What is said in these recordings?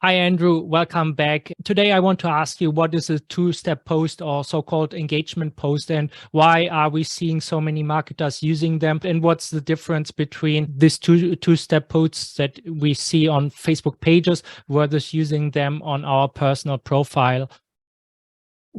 Hi, Andrew. Welcome back. Today, I want to ask you, what is a two-step post or so-called engagement post, and why are we seeing so many marketers using them? And what's the difference between these two-step posts that we see on Facebook pages versus using them on our personal profile?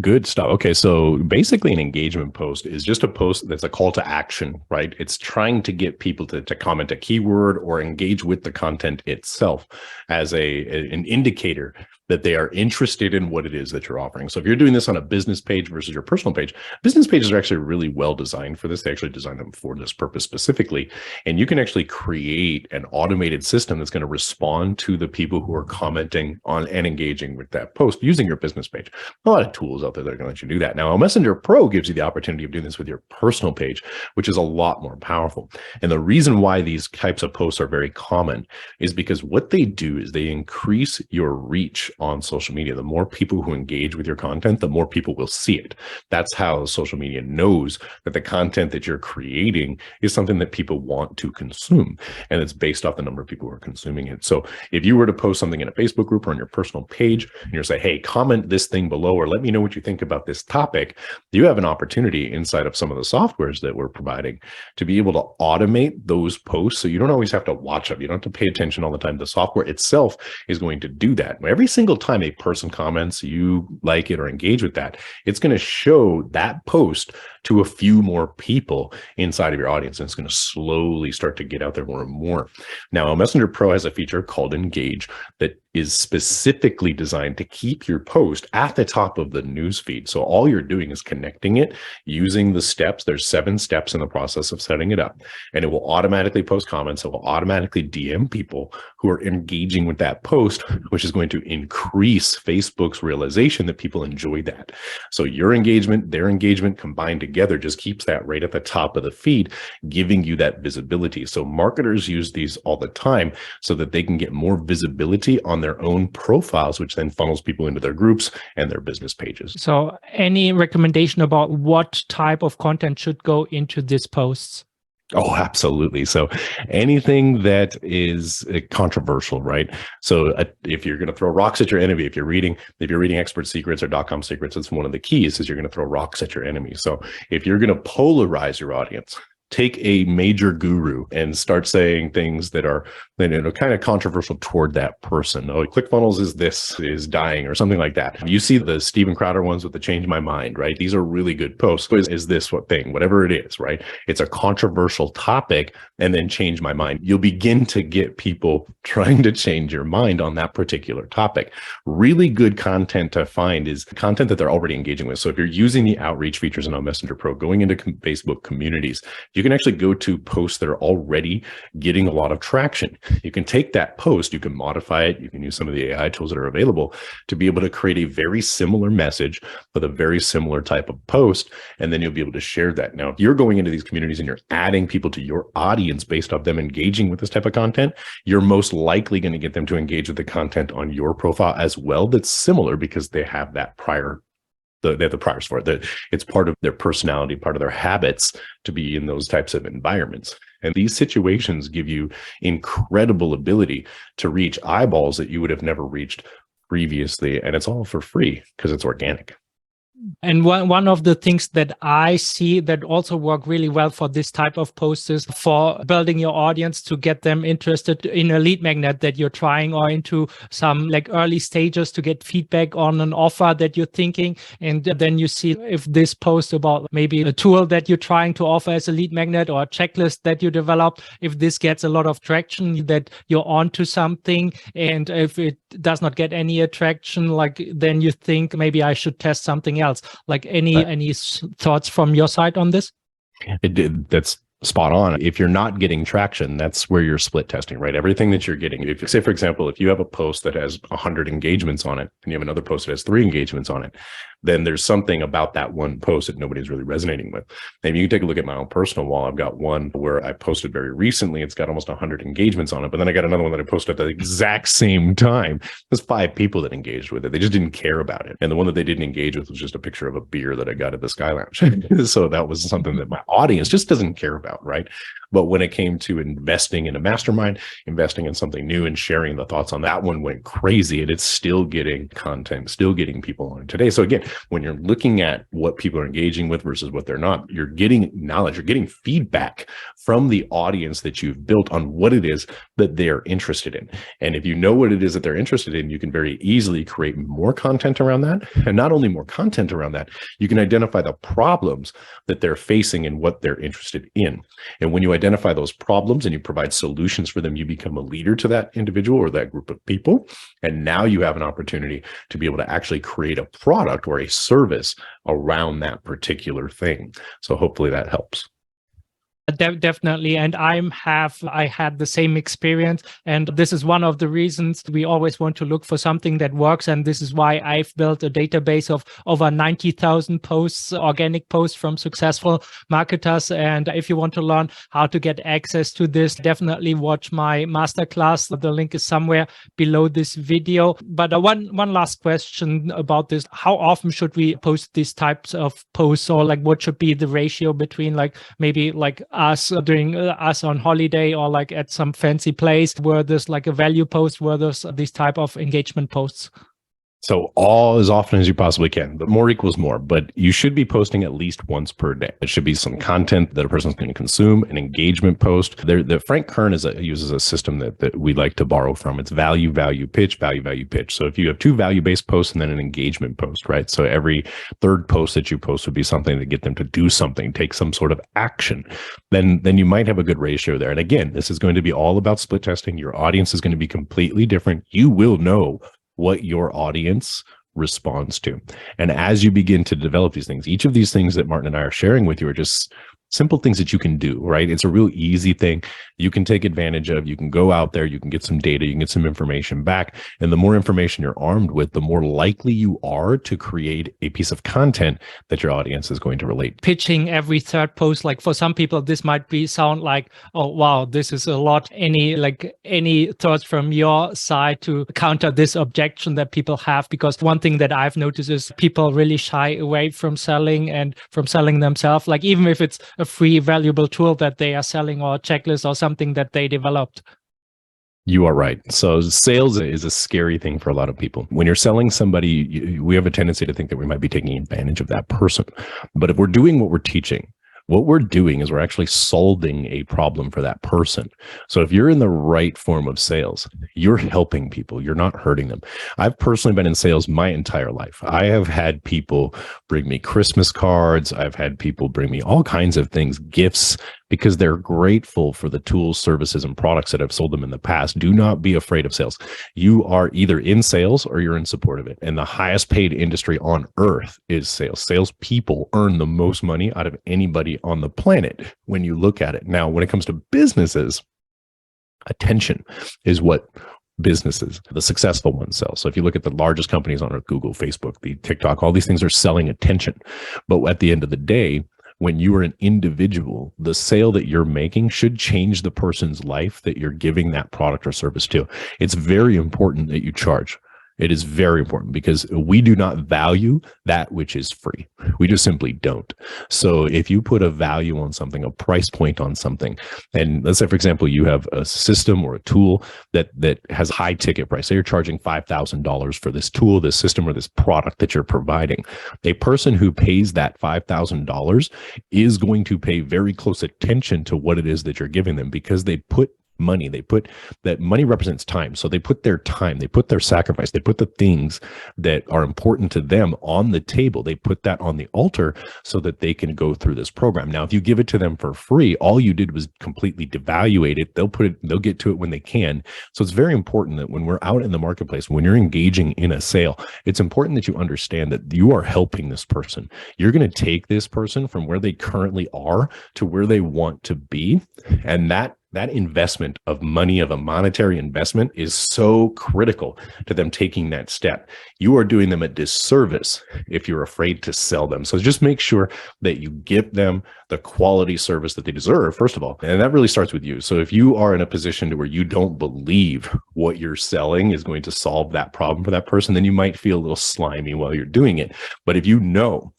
Good stuff. Okay, so basically an engagement post is just a post that's a call to action, right? It's trying to get people to comment a keyword or engage with the content itself as an indicator that they are interested in what it is that you're offering. So if you're doing this on a business page versus your personal page, business pages are actually really well designed for this. They actually design them for this purpose specifically. And you can actually create an automated system that's going to respond to the people who are commenting on and engaging with that post using your business page. A lot of tools out there that are going to let you do that. Now, ELMessenger Pro gives you the opportunity of doing this with your personal page, which is a lot more powerful. And the reason why these types of posts are very common is because what they do is they increase your reach on social media. The more people who engage with your content, the more people will see it. That's how social media knows that the content that you're creating is something that people want to consume. And it's based off the number of people who are consuming it. So if you were to post something in a Facebook group or on your personal page, and you're say, hey, comment this thing below, or let me know what you think about this topic, you have an opportunity inside of some of the softwares that we're providing to be able to automate those posts. So you don't always have to watch them. You don't have to pay attention all the time. The software itself is going to do that. Every single time a person comments, you like it or engage with that, it's going to show that post to a few more people inside of your audience. And it's going to slowly start to get out there more and more. Now, ELMessenger Pro has a feature called Engage that is specifically designed to keep your post at the top of the news feed. So all you're doing is connecting it using the steps. There's 7 steps in the process of setting it up, and it will automatically post comments. It will automatically DM people who are engaging with that post, which is going to increase Facebook's realization that people enjoy that. So your engagement, their engagement combined together just keeps that right at the top of the feed, giving you that visibility. So marketers use these all the time so that they can get more visibility on their own profiles, which then funnels people into their groups and their business pages. So any recommendation about what type of content should go into these posts? Oh, absolutely. So anything that is controversial, right? So if you're going to throw rocks at your enemy, if you're reading expert secrets or .com secrets, it's one of the keys is you're going to throw rocks at your enemy. So if you're going to polarize your audience, take a major guru and start saying things that are, kind of controversial toward that person. Oh, ClickFunnels is dying or something like that. You see the Steven Crowder ones with the change my mind, right? These are really good posts. Is this what thing, whatever it is, right? It's a controversial topic and then change my mind. You'll begin to get people trying to change your mind on that particular topic. Really good content to find is content that they're already engaging with. So if you're using the outreach features in ELMessenger Pro, going into Facebook communities, you can actually go to posts that are already getting a lot of traction. You can take that post, you can modify it, you can use some of the AI tools that are available to be able to create a very similar message with a very similar type of post, and then you'll be able to share that. Now, if you're going into these communities and you're adding people to your audience based off them engaging with this type of content, you're most likely going to get them to engage with the content on your profile as well that's similar because they have that prior they have the priors for it. It's part of their personality, part of their habits to be in those types of environments. And these situations give you incredible ability to reach eyeballs that you would have never reached previously. And it's all for free because it's organic. And one of the things that I see that also work really well for this type of posts is for building your audience to get them interested in a lead magnet that you're trying, or into some like early stages to get feedback on an offer that you're thinking. And then you see if this post about maybe a tool that you're trying to offer as a lead magnet or a checklist that you developed, if this gets a lot of traction, that you're onto something. And if it does not get any attraction, like then you think maybe I should test something else. Like any thoughts from your side on this? That's spot on. If you're not getting traction, that's where you're split testing, right? Everything that you're getting. If you say, for example, if you have a post that has 100 engagements on it and you have another post that has 3 engagements on it, then there's something about that one post that nobody's really resonating with. And you can take a look at my own personal wall. I've got one where I posted very recently. It's got almost 100 engagements on it. But then I got another one that I posted at the exact same time. There's 5 people that engaged with it. They just didn't care about it. And the one that they didn't engage with was just a picture of a beer that I got at the Sky Lounge. So that was something that my audience just doesn't care about, right? But when it came to investing in a mastermind, investing in something new and sharing the thoughts on that one went crazy, and it's still getting content, still getting people on it today. So again, when you're looking at what people are engaging with versus what they're not, you're getting knowledge, you're getting feedback from the audience that you've built on what it is that they're interested in. And if you know what it is that they're interested in, you can very easily create more content around that. And not only more content around that, you can identify the problems that they're facing and what they're interested in. And when you identify those problems and you provide solutions for them, you become a leader to that individual or that group of people. And now you have an opportunity to be able to actually create a product or a service around that particular thing. So hopefully that helps. Definitely. And I had the same experience. And this is one of the reasons we always want to look for something that works. And this is why I've built a database of over 90,000 posts, organic posts from successful marketers. And if you want to learn how to get access to this, definitely watch my masterclass. The link is somewhere below this video. But one last question about this. How often should we post these types of posts, or like what should be the ratio between like maybe like us doing us on holiday or like at some fancy place where there's like a value post, where there's these type of engagement posts? So all as often as you possibly can, but more equals more. But you should be posting at least once per day. It should be some content that a person's going to consume, an engagement post. The Frank Kern uses a system that we like to borrow from. It's value, value, pitch, value, value, pitch. So if you have two value-based posts and then an engagement post, right? So every third post that you post would be something to get them to do something, take some sort of action. Then you might have a good ratio there. And again, this is going to be all about split testing. Your audience is going to be completely different. You will know what your audience responds to. And as you begin to develop these things, each of these things that Martin and I are sharing with you are just simple things that you can do, right? It's a real easy thing you can take advantage of. You can go out there, you can get some data, you can get some information back. And the more information you're armed with, the more likely you are to create a piece of content that your audience is going to relate. Pitching every third post, like for some people, this might sound like, oh, wow, this is a lot. Any thoughts from your side to counter this objection that people have? Because one thing that I've noticed is people really shy away from selling and from selling themselves. Like even if it's a free valuable tool that they are selling or a checklist or something that they developed. You are right. So sales is a scary thing for a lot of people. When you're selling somebody, we have a tendency to think that we might be taking advantage of that person. But if we're doing what we're teaching, what we're doing is we're actually solving a problem for that person. So if you're in the right form of sales, you're helping people. You're not hurting them. I've personally been in sales my entire life. I have had people bring me Christmas cards. I've had people bring me all kinds of things, gifts, because they're grateful for the tools, services, and products that I've sold them in the past. Do not be afraid of sales. You are either in sales or you're in support of it. And the highest paid industry on earth is sales. Salespeople earn the most money out of anybody on the planet when you look at it. Now, when it comes to businesses, attention is what businesses, the successful ones, sell. So if you look at the largest companies on earth, Google, Facebook, the TikTok, all these things are selling attention. But at the end of the day, when you are an individual, the sale that you're making should change the person's life that you're giving that product or service to. It's very important that you charge. It is very important because we do not value that which is free. We just simply don't. So if you put a value on something, a price point on something, and let's say, for example, you have a system or a tool that has high ticket price. Say you're charging $5,000 for this tool, this system, or this product that you're providing. A person who pays that $5,000 is going to pay very close attention to what it is that you're giving them because they put money. That money represents time. So they put their time, they put their sacrifice, they put the things that are important to them on the table. They put that on the altar so that they can go through this program. Now, if you give it to them for free, all you did was completely devaluate it. They'll get to it when they can. So it's very important that when we're out in the marketplace, when you're engaging in a sale, it's important that you understand that you are helping this person. You're going to take this person from where they currently are to where they want to be. And that investment of money, of a monetary investment, is so critical to them taking that step. You are doing them a disservice if you're afraid to sell them. So just make sure that you give them the quality service that they deserve, first of all. And that really starts with you. So if you are in a position to where you don't believe what you're selling is going to solve that problem for that person, then you might feel a little slimy while you're doing it. But if you know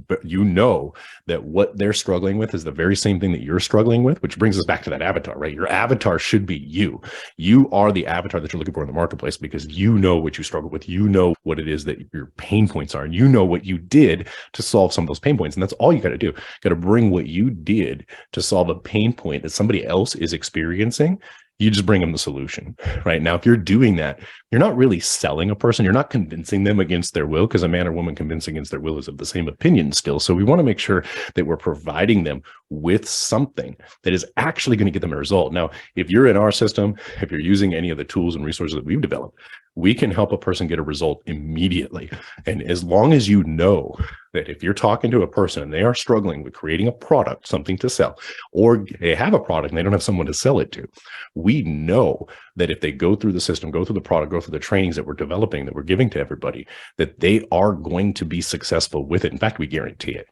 but you know that what they're struggling with is the very same thing that you're struggling with, which brings us back to that avatar, right? Your avatar should be you. You are the avatar that you're looking for in the marketplace because you know what you struggle with. You know what it is that your pain points are, and you know what you did to solve some of those pain points. And that's all you got to do. Got to bring what you did to solve a pain point that somebody else is experiencing. You just bring them the solution, right? Now, if you're doing that, you're not really selling a person. You're not convincing them against their will, because a man or woman convinced against their will is of the same opinion still. So we want to make sure that we're providing them with something that is actually going to get them a result. Now, if you're in our system, if you're using any of the tools and resources that we've developed, we can help a person get a result immediately. And as long as you know that if you're talking to a person and they are struggling with creating a product, something to sell, or they have a product and they don't have someone to sell it to, we know that if they go through the system, go through the product, go through the trainings that we're developing, that we're giving to everybody, that they are going to be successful with it. In fact, we guarantee it.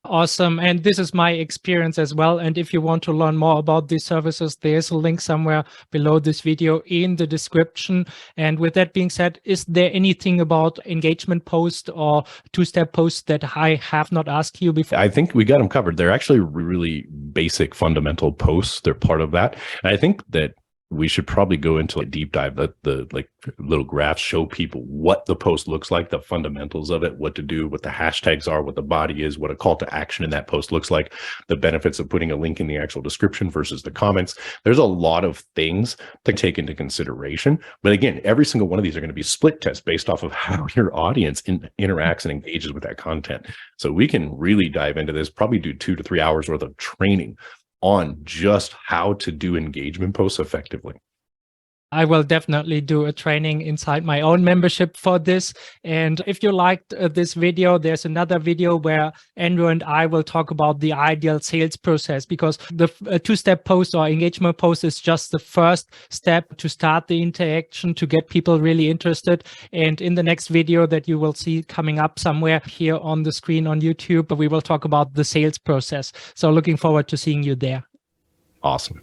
Awesome. And this is my experience as well. And if you want to learn more about these services, there's a link somewhere below this video in the description. And with that being said, is there anything about engagement post or two-step posts that I have not asked you before? I think we got them covered. They're actually really basic, fundamental posts. They're part of that. And I think that we should probably go into a deep dive, the like little graphs show people what the post looks like, the fundamentals of it, what to do, what the hashtags are, what the body is, what a call to action in that post looks like, the benefits of putting a link in the actual description versus the comments. There's a lot of things to take into consideration. But again, every single one of these are going to be split tests based off of how your audience interacts and engages with that content. So we can really dive into this, probably do 2 to 3 hours worth of training on just how to do engagement posts effectively. I will definitely do a training inside my own membership for this. And if you liked this video, there's another video where Andrew and I will talk about the ideal sales process, because the two-step post or engagement post is just the first step to start the interaction, to get people really interested. And in the next video that you will see coming up somewhere here on the screen on YouTube, we will talk about the sales process. So looking forward to seeing you there. Awesome.